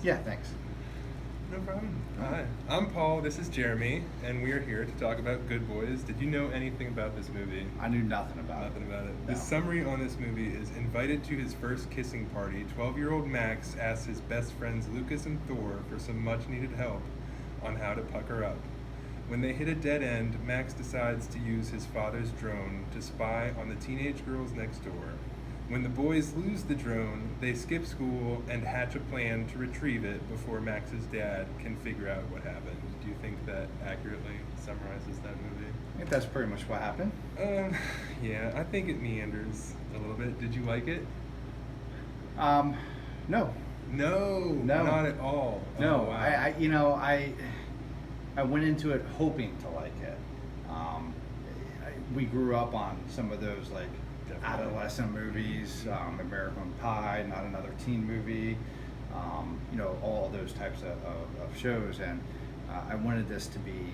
Yeah, thanks. No problem. Hi, I'm Paul. This is Jeremy, and we are here to talk about Good Boys. Did you know anything about this movie? I knew nothing about Nothing about it. No. The summary on this movie is invited to his first kissing party. 12-year-old Max asks his best friends Lucas and Thor for some much-needed help on how to pucker up. When they hit a dead end, Max decides to use his father's drone to spy on the teenage girls next door. When the boys lose the drone, they skip school and hatch a plan to retrieve it before Max's dad can figure out what happened. Do you think that accurately summarizes that movie? I think that's pretty much what happened. Yeah, I think it meanders a little bit. Did you like it? No. No, No. not at all. No, Oh, wow. I went into it hoping to like it. We grew up on some of those like Definitely. adolescent movies, American Pie, Not Another Teen Movie, all those types of shows, and I wanted this to be,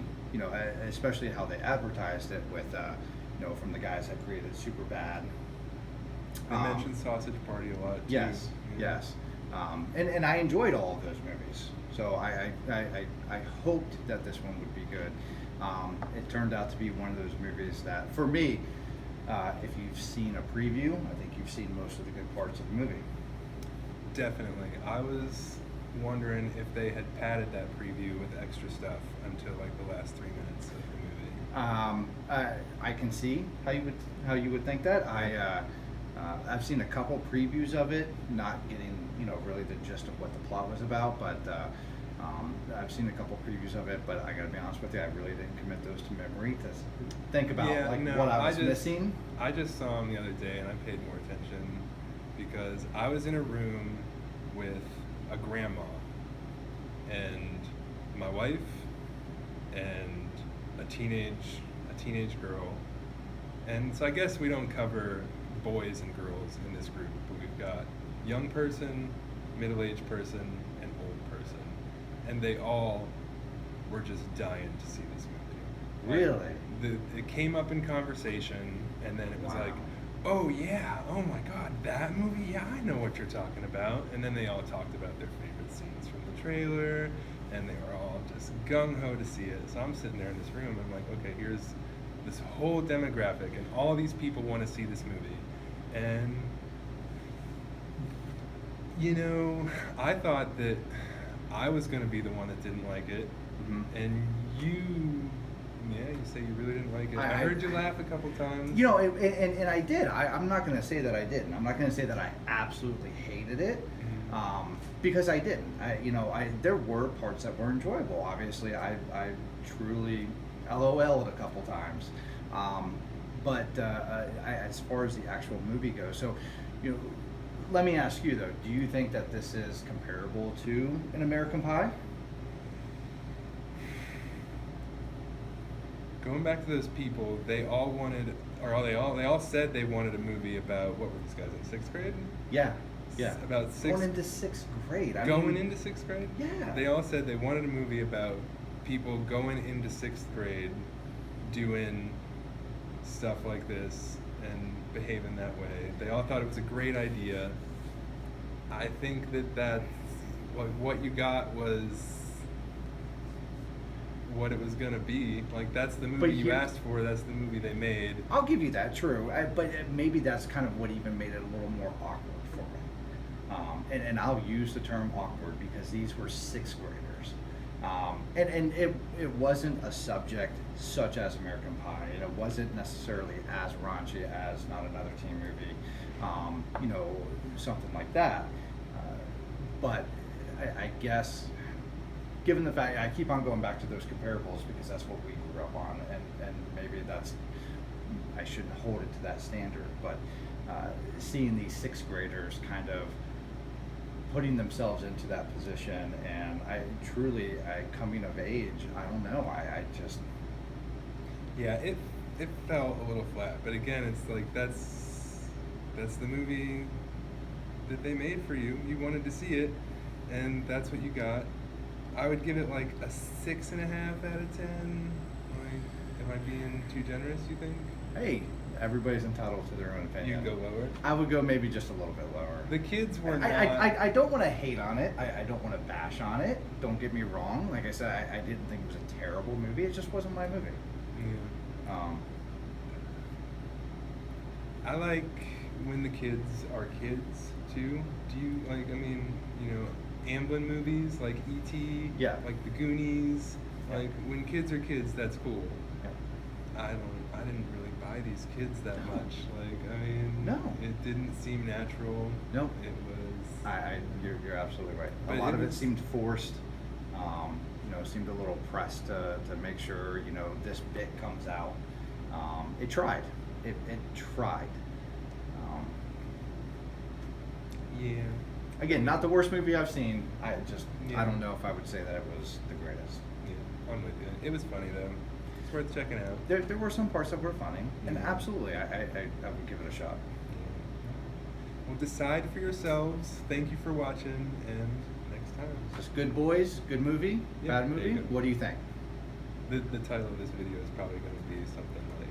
especially how they advertised it with, from the guys that created Superbad. They mentioned Sausage Party a lot too. Yes, Yeah. yes. And I enjoyed all of those movies. So I hoped that this one would be good. It turned out to be one of those movies that, for me, if you've seen a preview, I think you've seen most of the good parts of the movie. Definitely. I was wondering if they had padded that preview with extra stuff until like the last 3 minutes of the movie. I can see how you would think that. I've seen a couple previews of it, not getting really the gist of what the plot was about, but I've seen a couple previews of it. But I got to be honest with you, I really didn't commit those to memory to think about what I was missing. I just saw them the other day and I paid more attention because I was in a room with a grandma and my wife and a teenage girl, and so I guess we don't cover boys and girls in this group, but we've got young person, middle-aged person, and old person, and they all were just dying to see this movie. Really? It came up in conversation, and then it was Wow. like, oh yeah, oh my god, that movie, yeah, I know what you're talking about. And then they all talked about their favorite scenes from the trailer, and they were all just gung-ho to see it. So I'm sitting there in this room, and I'm like, okay, here's this whole demographic, and all these people want to see this movie. And, I thought that I was going to be the one that didn't like it, and you say you really didn't like it. I heard you laugh a couple times. And I did. I'm not going to say that I didn't. I'm not going to say that I absolutely hated it, because I didn't. There were parts that were enjoyable. Obviously, I truly LOL'd a couple times, but as far as the actual movie goes, so let me ask you though: do you think that this is comparable to An American Pie? Going back to those people, they all said they wanted a movie about, what were these guys in 6th grade? Yeah. About Going into 6th grade. Into 6th grade? Yeah. They all said they wanted a movie about people going into 6th grade, doing stuff like this and behaving that way. They all thought it was a great idea. I think that's what you got was what it was going to be. Like, that's the movie you asked for, that's the movie they made. I'll give you that, true. But maybe that's kind of what even made it a little more awkward for me. And I'll use the term awkward because these were 6th graders. And it wasn't a subject such as American Pie, and it wasn't necessarily as raunchy as Not Another Teen Movie, something like that. But I guess, given the fact, I keep on going back to those comparables because that's what we grew up on, and maybe I shouldn't hold it to that standard, but seeing these 6th graders kind of putting themselves into that position, and coming of age, I don't know, I just... Yeah, it felt a little flat, but again, it's like, that's the movie that they made for you. You wanted to see it, and that's what you got. I would give it like a 6.5 out of 10. Like, am I being too generous, you think? Hey, Everybody's entitled to their own You opinion. go lower. I would go maybe just a little bit lower. The kids were not. I don't want to hate on it. I don't want to bash on it. Don't get me wrong. Like I said, I didn't think it was a terrible movie. It just wasn't my movie. Yeah. I like when the kids are kids too. Do you like? I mean, you know, Amblin movies like E.T. Yeah. Like The Goonies. Yeah. Like when kids are kids, that's cool. Yeah. I didn't really buy these kids that much. Like, I mean, No. it didn't seem natural. No. It was. You're absolutely right. But A lot it of it was- seemed forced. Seemed a little pressed to make sure this bit comes out. It tried. It tried. Yeah. Again, not the worst movie I've seen. I Yeah. don't know if I would say that it was the greatest. Yeah. I'm with you. It was funny though. It's worth checking out. There were some parts that were funny, and Yeah. absolutely, I would give it a shot. Well, decide for yourselves. Thank you for watching, and next time. Just Good Boys, good movie, Yeah, bad there you movie. go. What do you think? The title of this video is probably going to be something like